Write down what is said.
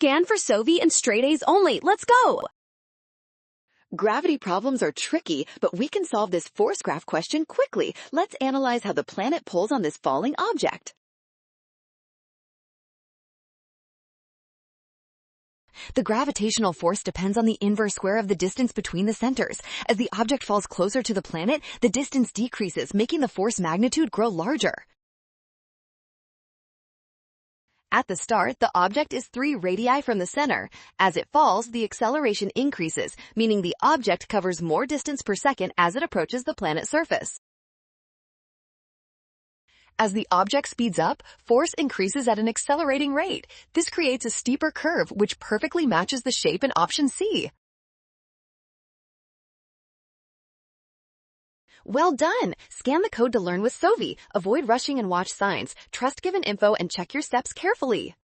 Scan for Sovi and straight A's only. Let's go! Gravity problems are tricky, but we can solve this force graph question quickly. Let's analyze how the planet pulls on this falling object. The gravitational force depends on the inverse square of the distance between the centers. As the object falls closer to the planet, the distance decreases, making the force magnitude grow larger. At the start, the object is 3 radii from the center. As it falls, the acceleration increases, meaning the object covers more distance per second as it approaches the planet's surface. As the object speeds up, force increases at an accelerating rate. This creates a steeper curve, which perfectly matches the shape in option C. Well done! Scan the code to learn with Sovi. Avoid rushing and watch signs. Trust given info and check your steps carefully.